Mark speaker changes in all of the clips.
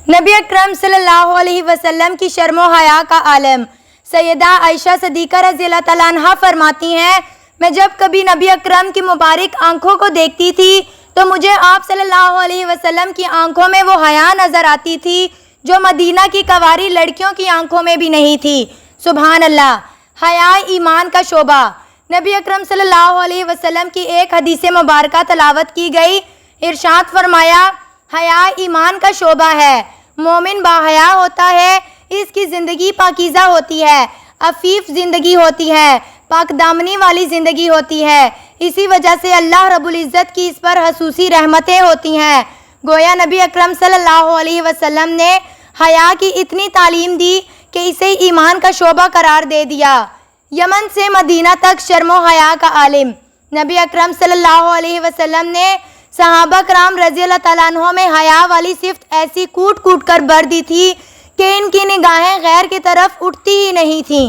Speaker 1: نبی اکرم صلی اللہ علیہ وسلم کی شرم و حیا کا عالم سیدہ عائشہ صدیقہ رضی اللہ تعالیٰ عنہا فرماتی ہیں، میں جب کبھی نبی اکرم کی مبارک آنکھوں کو دیکھتی تھی تو مجھے آپ صلی اللہ علیہ وسلم کی آنکھوں میں وہ حیا نظر آتی تھی جو مدینہ کی کنواری لڑکیوں کی آنکھوں میں بھی نہیں تھی۔ سبحان اللہ۔ حیا ایمان کا شعبہ۔ نبی اکرم صلی اللہ علیہ وسلم کی ایک حدیث مبارکہ تلاوت کی گئی۔ ارشاد فرمایا، حیا ایمان کا شعبہ ہے، مومن باحیا ہوتا ہے، اس کی زندگی پاکیزہ ہوتی ہے، عفیف زندگی ہوتی ہے، پاک دامنی والی زندگی ہوتی ہے، اسی وجہ سے اللہ رب العزت کی اس پر خصوصی رحمتیں ہوتی ہیں۔ گویا نبی اکرم صلی اللہ علیہ وسلم نے حیا کی اتنی تعلیم دی کہ اسے ایمان کا شعبہ قرار دے دیا۔ یمن سے مدینہ تک شرم و حیا کا عالم نبی اکرم صلی اللہ علیہ وسلم نے صحابہ کرام رضی اللہ تعالیٰ عنہ میں حیا والی صفت ایسی کوٹ کوٹ کر بھر دی تھی کہ ان کی نگاہیں غیر کی طرف اٹھتی ہی نہیں تھیں۔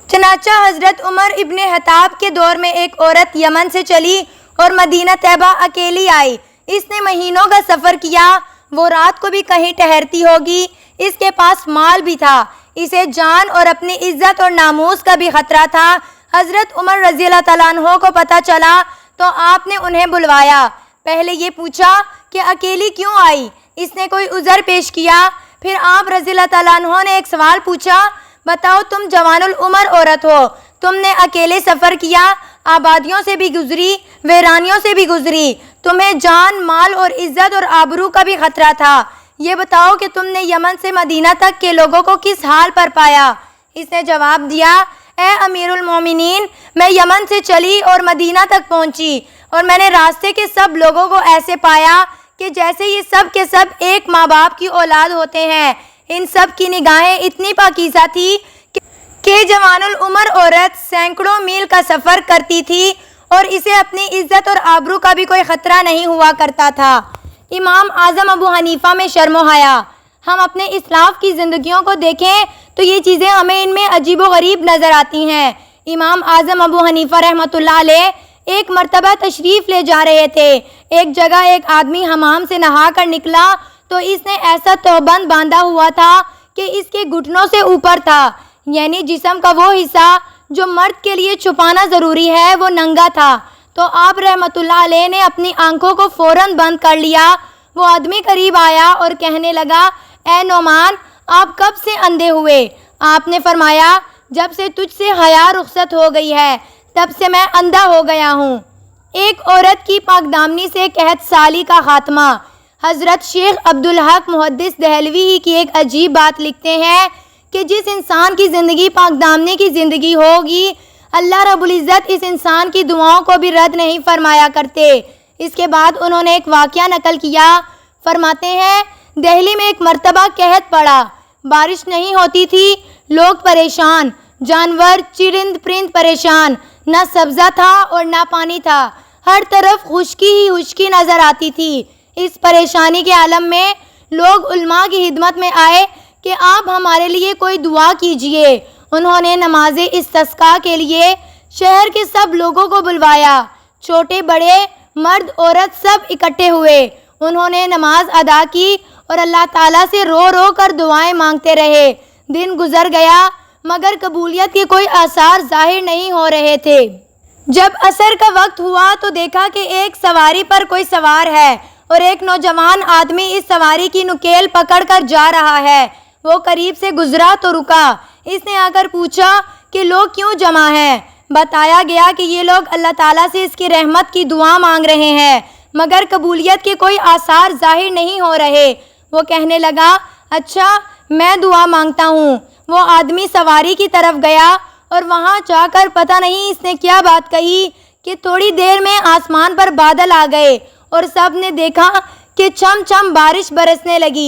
Speaker 1: چنانچہ حضرت عمر ابن خطاب کے دور میں ایک عورت یمن سے چلی اور مدینہ طیبہ اکیلی آئی۔ اس نے مہینوں کا سفر کیا، وہ رات کو بھی کہیں ٹھہرتی ہوگی۔ اس کے پاس مال بھی تھا، اسے جان اور اپنی عزت اور ناموس کا بھی خطرہ تھا۔ حضرت عمر رضی اللہ تعالیٰ عنہ کو پتہ چلا تو آپ نے انہیں بلوایا۔ پہلے یہ پوچھا کہ اکیلی کیوں آئی؟ اس نے کوئی عذر پیش کیا۔ پھر آپ رضی اللہ تعالیٰ عنہ نے ایک سوال پوچھا، بتاؤ تم جوان العمر عورت ہو، تم نے اکیلے سفر کیا، آبادیوں سے بھی گزری، ویرانیوں سے بھی گزری، تمہیں جان مال اور عزت اور آبرو کا بھی خطرہ تھا، یہ بتاؤ کہ تم نے یمن سے مدینہ تک کے لوگوں کو کس حال پر پایا؟ اس نے جواب دیا، اے امیر المومنین، میں یمن سے چلی اور مدینہ تک پہنچی اور میں نے راستے کے سب لوگوں کو ایسے پایا کہ جیسے یہ سب کے سب ایک ماں باپ کی اولاد ہوتے ہیں۔ ان سب کی نگاہیں اتنی پاکیزہ تھی کہ جوان العمر عورت سینکڑوں میل کا سفر کرتی تھی اور اسے اپنی عزت اور آبرو کا بھی کوئی خطرہ نہیں ہوا کرتا تھا۔ امام اعظم ابو حنیفہ میں شرم و حیا۔ ہم اپنے اسلاف کی زندگیوں کو دیکھیں تو یہ چیزیں ہمیں ان میں عجیب و غریب نظر آتی ہیں۔ امام اعظم ابو حنیفہ رحمۃ اللہ علیہ ایک مرتبہ تشریف لے جا رہے تھے۔ ایک جگہ ایک آدمی حمام سے نہا کر نکلا تو اس نے ایسا تہبند باندھا ہوا تھا کہ اس کے گھٹنوں سے اوپر تھا، یعنی جسم کا وہ حصہ جو مرد کے لیے چھپانا ضروری ہے وہ ننگا تھا۔ تو آپ رحمۃ اللہ علیہ نے اپنی آنکھوں کو فوراً بند کر لیا۔ وہ آدمی قریب آیا اور کہنے لگا، اے نعمان، آپ کب سے اندھے ہوئے؟ آپ نے فرمایا، جب سے تجھ سے حیا رخصت ہو گئی ہے تب سے میں اندھا ہو گیا ہوں۔ ایک عورت کی پاک دامنی سے قحط سالی کا خاتمہ۔ حضرت شیخ عبدالحق محدث دہلوی ہی کی ایک عجیب بات لکھتے ہیں کہ جس انسان کی زندگی پاک دامنی کی زندگی ہوگی، اللہ رب العزت اس انسان کی دعاؤں کو بھی رد نہیں فرمایا کرتے۔ اس کے بعد انہوں نے ایک واقعہ نقل کیا۔ فرماتے ہیں، دہلی میں ایک مرتبہ قحط پڑا، بارش نہیں ہوتی تھی، لوگ پریشان، جانور چرند پرند پریشان، نہ سبزہ تھا اور نہ پانی تھا، ہر طرف خشکی ہی خشکی نظر آتی تھی۔ اس پریشانی کے عالم میں لوگ علماء کی خدمت میں آئے کہ آپ ہمارے لیے کوئی دعا کیجئے۔ انہوں نے نماز استسقاء کے لیے شہر کے سب لوگوں کو بلوایا، چھوٹے بڑے مرد عورت سب اکٹھے ہوئے۔ انہوں نے نماز ادا کی اور اللہ تعالیٰ سے رو رو کر دعائیں مانگتے رہے۔ دن گزر گیا مگر قبولیت کے کوئی آثار ظاہر نہیں ہو رہے تھے۔ جب عصر کا وقت ہوا تو دیکھا کہ ایک سواری پر کوئی سوار ہے اور ایک نوجوان آدمی اس سواری کی نکیل پکڑ کر جا رہا ہے۔ وہ قریب سے گزرا تو رکا۔ اس نے آ کر پوچھا کہ لوگ کیوں جمع ہیں؟ بتایا گیا کہ یہ لوگ اللہ تعالیٰ سے اس کی رحمت کی دعا مانگ رہے ہیں مگر قبولیت کے کوئی آثار ظاہر نہیں ہو رہے۔ وہ کہنے لگا، اچھا میں دعا مانگتا ہوں۔ وہ آدمی سواری کی طرف گیا اور وہاں جا کر پتہ نہیں اس نے کیا بات کہی کہ تھوڑی دیر میں آسمان پر بادل آ گئے اور سب نے دیکھا کہ چھم چھم بارش برسنے لگی۔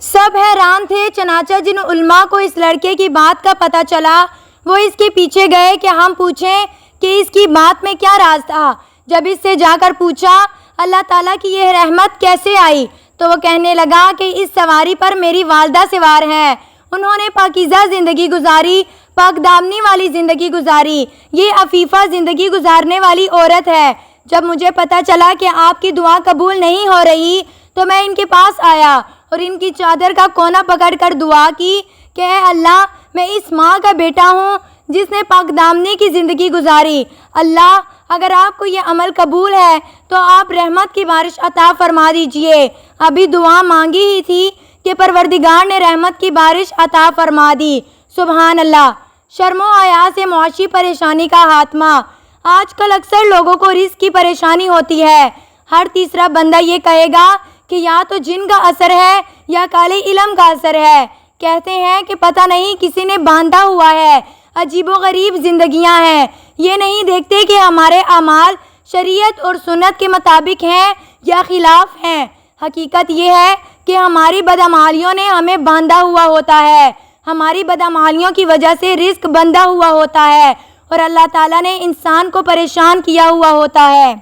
Speaker 1: سب حیران تھے۔ چنانچہ جن علماء کو اس لڑکے کی بات کا پتہ چلا وہ اس کے پیچھے گئے کہ ہم پوچھیں کہ اس کی بات میں کیا راز تھا۔ جب اس سے جا کر پوچھا اللہ تعالیٰ کی یہ رحمت کیسے آئی تو وہ کہنے لگا کہ اس سواری پر میری والدہ سوار ہیں، انہوں نے پاکیزہ زندگی گزاری، پاک دامنی والی زندگی گزاری، یہ عفیفہ زندگی گزارنے والی عورت ہے۔ جب مجھے پتہ چلا کہ آپ کی دعا قبول نہیں ہو رہی تو میں ان کے پاس آیا اور ان کی چادر کا کونا پکڑ کر دعا کی کہ اے اللہ، میں اس ماں کا بیٹا ہوں جس نے پاک دامنی کی زندگی گزاری۔ اللہ، اگر آپ کو یہ عمل قبول ہے تو آپ رحمت کی بارش عطا فرما دیجئے۔ ابھی دعا مانگی ہی تھی کہ پروردگار نے رحمت کی بارش عطا فرما دی۔ سبحان اللہ۔ شرم و حیا سے معاشی پریشانی کا خاتمہ۔ آج کل اکثر لوگوں کو رزق کی پریشانی ہوتی ہے۔ ہر تیسرا بندہ یہ کہے گا کہ یا تو جن کا اثر ہے یا کالے علم کا اثر ہے۔ کہتے ہیں کہ پتہ نہیں کسی نے باندھا ہوا ہے۔ عجیب و غریب زندگیاں ہیں۔ یہ نہیں دیکھتے کہ ہمارے اعمال شریعت اور سنت کے مطابق ہیں یا خلاف ہیں۔ حقیقت یہ ہے کہ ہماری بدعمالیوں نے ہمیں باندھا ہوا ہوتا ہے۔ ہماری بدعمالیوں کی وجہ سے رزق بندھا ہوا ہوتا ہے اور اللہ تعالیٰ نے انسان کو پریشان کیا ہوا ہوتا ہے۔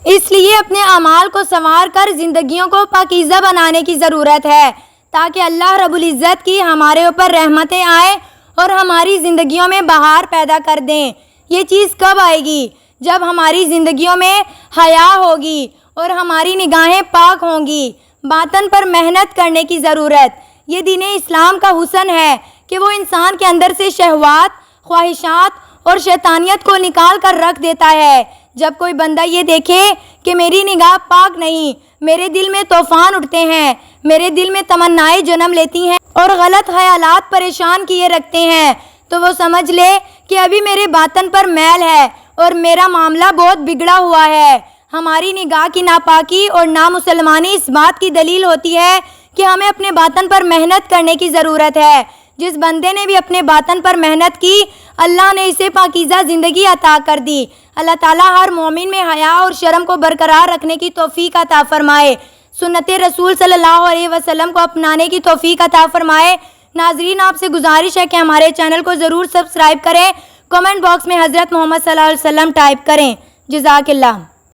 Speaker 1: اس لیے اپنے اعمال کو سنوار کر زندگیوں کو پاکیزہ بنانے کی ضرورت ہے تاکہ اللہ رب العزت کی ہمارے اوپر رحمتیں آئیں اور ہماری زندگیوں میں بہار پیدا کر دیں۔ یہ چیز کب آئے گی؟ جب ہماری زندگیوں میں حیا ہوگی اور ہماری نگاہیں پاک ہوں گی۔ باطن پر محنت کرنے کی ضرورت۔ یہ دین اسلام کا حسن ہے کہ وہ انسان کے اندر سے شہوات، خواہشات اور شیطانیت کو نکال کر رکھ دیتا ہے۔ جب کوئی بندہ یہ دیکھے کہ میری نگاہ پاک نہیں، میرے دل میں طوفان اٹھتے ہیں، میرے دل میں تمنائیں جنم لیتی ہیں اور غلط خیالات پریشان کیے رکھتے ہیں، تو وہ سمجھ لے کہ ابھی میرے باطن پر میل ہے اور میرا معاملہ بہت بگڑا ہوا ہے۔ ہماری نگاہ کی ناپاکی اور نامسلمانی اس بات کی دلیل ہوتی ہے کہ ہمیں اپنے باطن پر محنت کرنے کی ضرورت ہے۔ جس بندے نے بھی اپنے باطن پر محنت کی، اللہ نے اسے پاکیزہ زندگی عطا کر دی۔ اللہ تعالیٰ ہر مومن میں حیا اور شرم کو برقرار رکھنے کی توفیق عطا فرمائے۔ سنت رسول صلی اللہ علیہ وسلم کو اپنانے کی توفیق عطا فرمائے۔ ناظرین، آپ سے گزارش ہے کہ ہمارے چینل کو ضرور سبسکرائب کریں، کمنٹ باکس میں حضرت محمد صلی اللہ علیہ وسلم ٹائپ کریں۔ جزاک اللہ۔